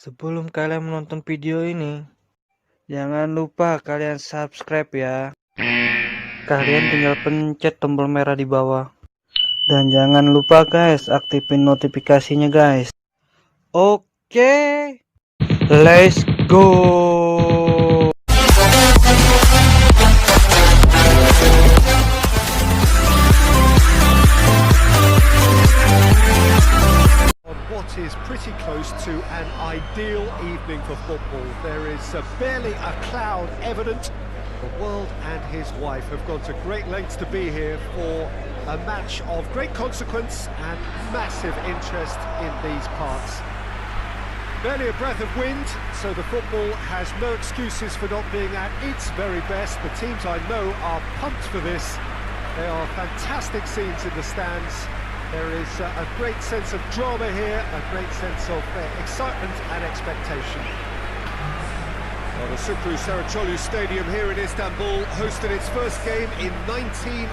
Sebelum kalian menonton video ini, jangan lupa kalian subscribe ya. Kalian tinggal pencet tombol merah di bawah. Dan jangan lupa guys, aktifin notifikasinya guys. Oke, let's go. What is pretty close to an ideal evening for football. There is barely a cloud evident. The world and his wife have gone to great lengths to be here for a match of great consequence and massive interest in these parts. Barely a breath of wind, so the football has no excuses for not being at its very best. The teams I know are pumped for this. They are fantastic scenes in the stands. There is a great sense of drama here, a great sense of excitement and expectation. Well, the Supru Saracoğlu Stadium here in Istanbul hosted its first game in 1908.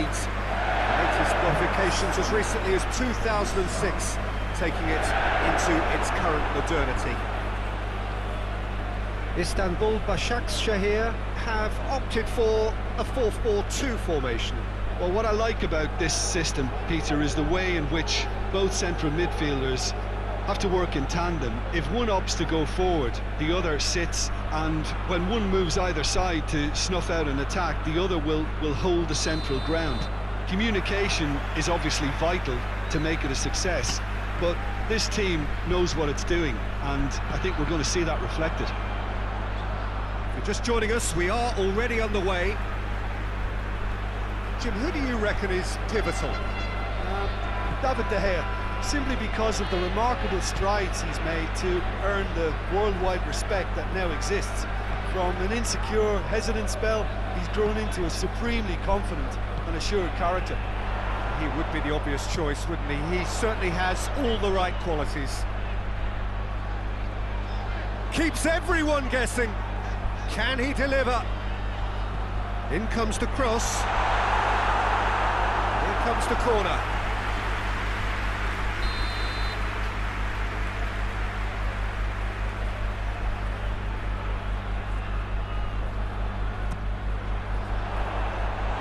Latest qualifications as recently as 2006, taking it into its current modernity. Istanbul Basaksehir have opted for a 4-4-2 formation. Well, what I like about this system, Peter, is the way in which both central midfielders have to work in tandem. If one opts to go forward, the other sits, and when one moves either side to snuff out an attack, the other will hold the central ground. Communication is obviously vital to make it a success, but this team knows what it's doing, and I think we're going to see that reflected. If you're just joining us, we are already on the way. Jim, who do you reckon is pivotal? David De Gea, simply because of the remarkable strides he's made to earn the worldwide respect that now exists. From an insecure, hesitant spell, he's grown into a supremely confident and assured character. He would be the obvious choice, wouldn't he? He certainly has all the right qualities. Keeps everyone guessing. Can he deliver? In comes the cross. Here comes the corner.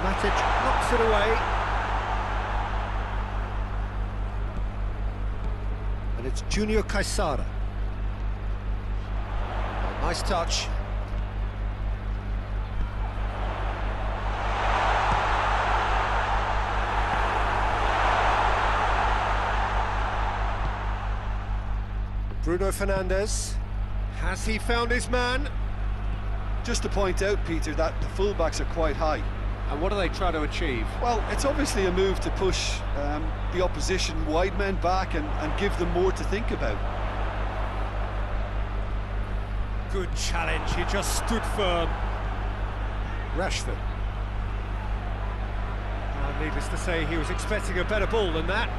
Matic knocks it away. And it's Junior Kaysara. Nice touch. Bruno Fernandes. Has he found his man? Just to point out, Peter, that the fullbacks are quite high. And what are they trying to achieve? Well, it's obviously a move to push the opposition wide men back and give them more to think about. Good challenge, he just stood firm. Rashford. Needless to say, he was expecting a better ball than that.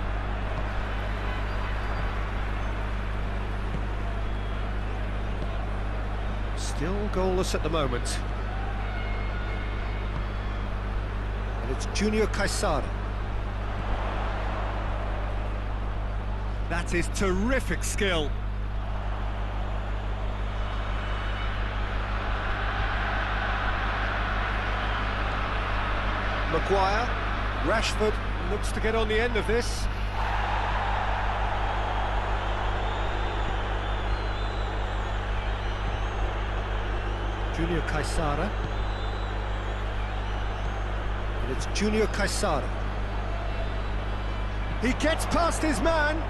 Still goalless at the moment. And it's Junior Kaysara. That is terrific skill. Maguire. Rashford looks to get on the end of this. Junior Kaysara. And it's Junior Kaysara. He gets past his man.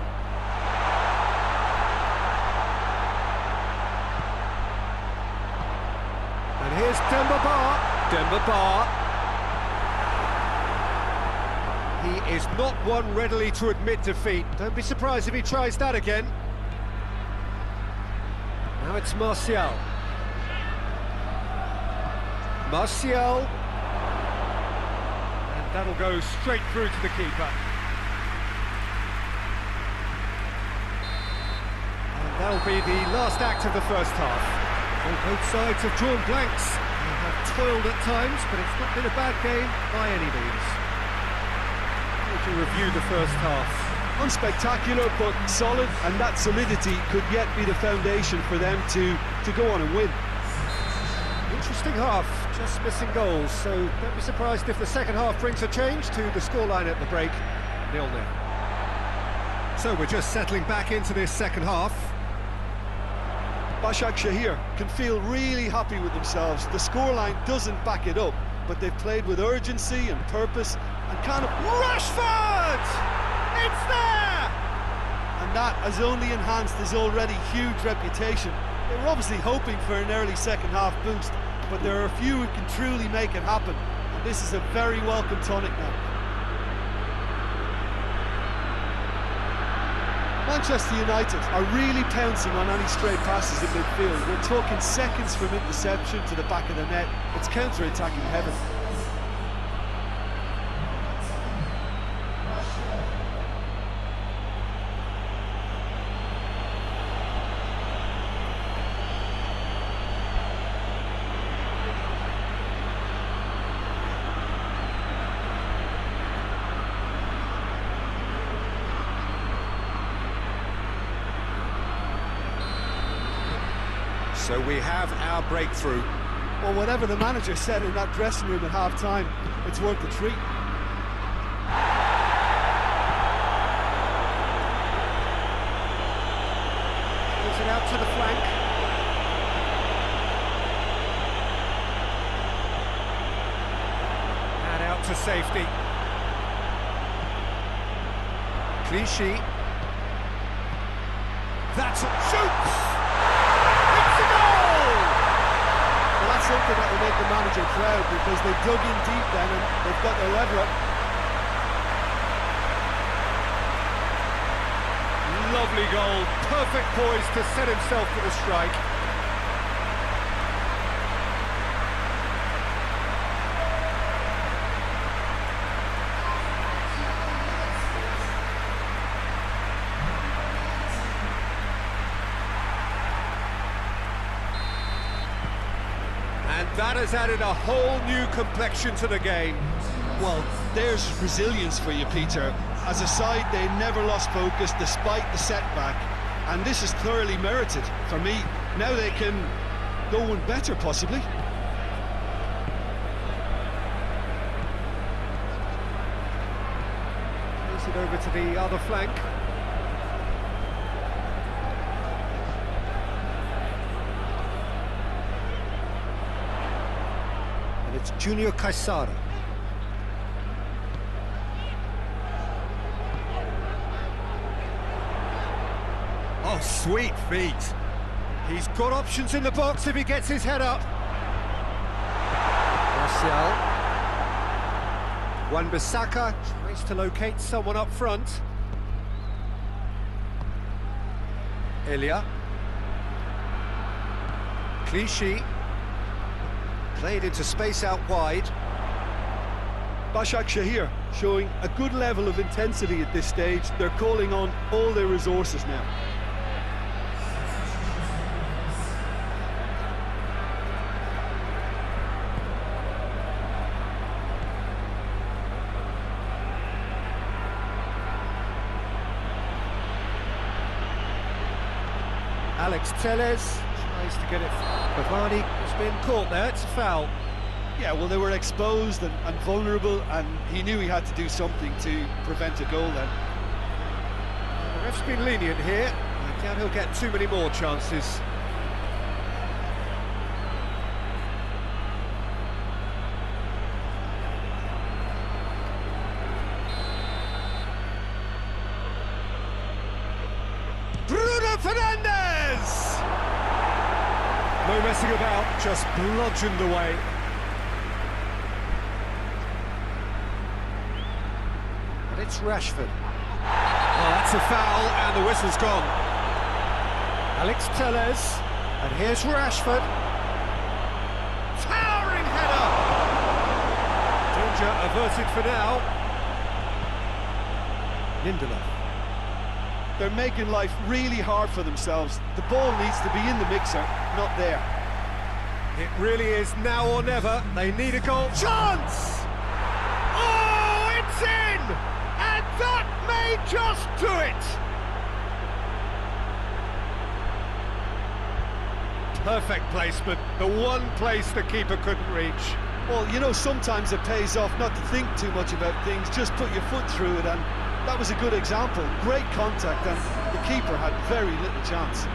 And here's Demba Ba. Demba Ba. He is not one readily to admit defeat. Don't be surprised if he tries that again. Now it's Martial. Martial. And that'll go straight through to the keeper. And that'll be the last act of the first half. Well, both sides have drawn blanks. They have toiled at times, but it's not been a bad game by any means. To review the first half. Unspectacular, but solid, and that solidity could yet be the foundation for them to go on and win. Interesting half, just missing goals, so don't be surprised if the second half brings a change to the scoreline at the break, 0-0. So we're just settling back into this second half. Basaksehir can feel really happy with themselves. The scoreline doesn't back it up, but they've played with urgency and purpose and kind of... Rashford! It's there! And that has only enhanced his already huge reputation. They were obviously hoping for an early second half boost, but there are a few who can truly make it happen, and this is a very welcome tonic now. Manchester United are really pouncing on any stray passes in midfield. We're talking seconds from interception to the back of the net. It's counter-attacking heaven. So we have our breakthrough. Well, whatever the manager said in that dressing room at half-time, it's worth the treat. Pulls it out to the flank. And out to safety. Clichy. That's a shoots! Something that will make the manager proud, because they dug in deep then and they've got their level up. Lovely goal, perfect poise to set himself for the strike. And that has added a whole new complexion to the game. Well, there's resilience for you, Peter. As a side, they never lost focus despite the setback, and this is thoroughly merited for me. Now they can go one better, possibly. Moves it over to the other flank. It's Junior Caesar. Oh, sweet feet. He's got options in the box if he gets his head up. Martial. Wan-Bissaka tries to locate someone up front. Elia. Clichy. Played into space out wide. Basaksehir showing a good level of intensity at this stage. They're calling on all their resources now. Alex Telles tries to get it. Cavani has been caught there, it's a foul. Yeah, well, they were exposed and vulnerable, and he knew he had to do something to prevent a goal then. The ref's been lenient here. I doubt he'll get too many more chances. Bruno Fernandes! No messing about, just bludgeoned away. And it's Rashford. Oh, that's a foul, and the whistle's gone. Alex Telles, and here's Rashford. Towering header! Danger averted for now. Lindelof. They're making life really hard for themselves. The ball needs to be in the mixer, not there. It really is now or never. They need a goal. Chance! Oh, it's in! And that may just do it! Perfect placement, the one place the keeper couldn't reach. Well, you know, sometimes it pays off not to think too much about things, just put your foot through it, and that was a good example. Great contact, and the keeper had very little chance.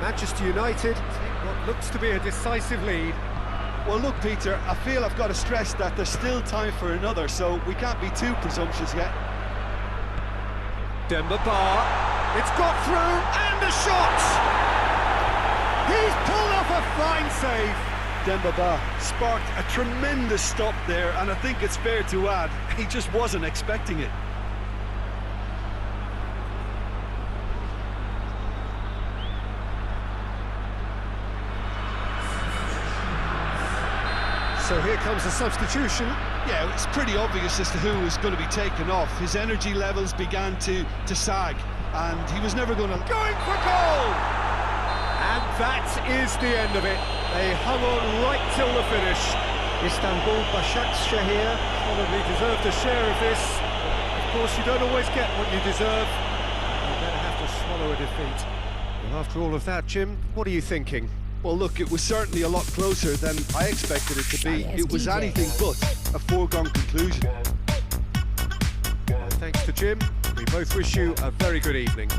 Manchester United take what looks to be a decisive lead. Well, look, Peter, I feel I've got to stress that there's still time for another, so we can't be too presumptuous yet. Demba Ba, it's got through, and a shot! He's pulled off a fine save. Demba Ba sparked a tremendous stop there, and I think it's fair to add, he just wasn't expecting it. So here comes the substitution. Yeah, it's pretty obvious as to who was going to be taken off. His energy levels began to sag, and he was never going to... Going for goal! And that is the end of it. They hung on right till the finish. Istanbul Basaksehir probably deserved a share of this. Of course, you don't always get what you deserve. You better have to swallow a defeat. Well, after all of that, Jim, what are you thinking? Well, look, it was certainly a lot closer than I expected it to be. It was anything but a foregone conclusion. Well, thanks to Jim. We both wish you a very good evening.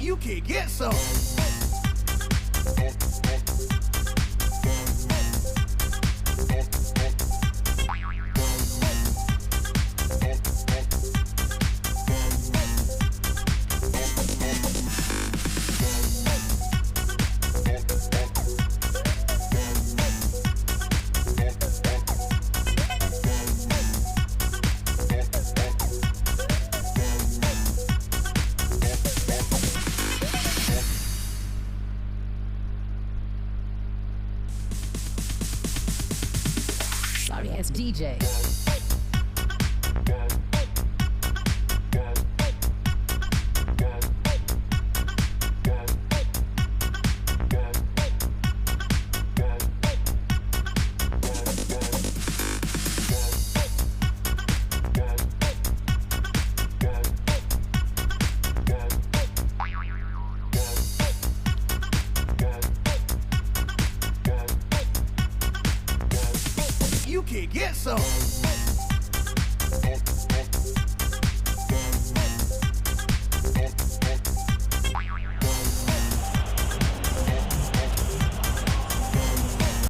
You can get some. Sorry, it's DJ. You can get some.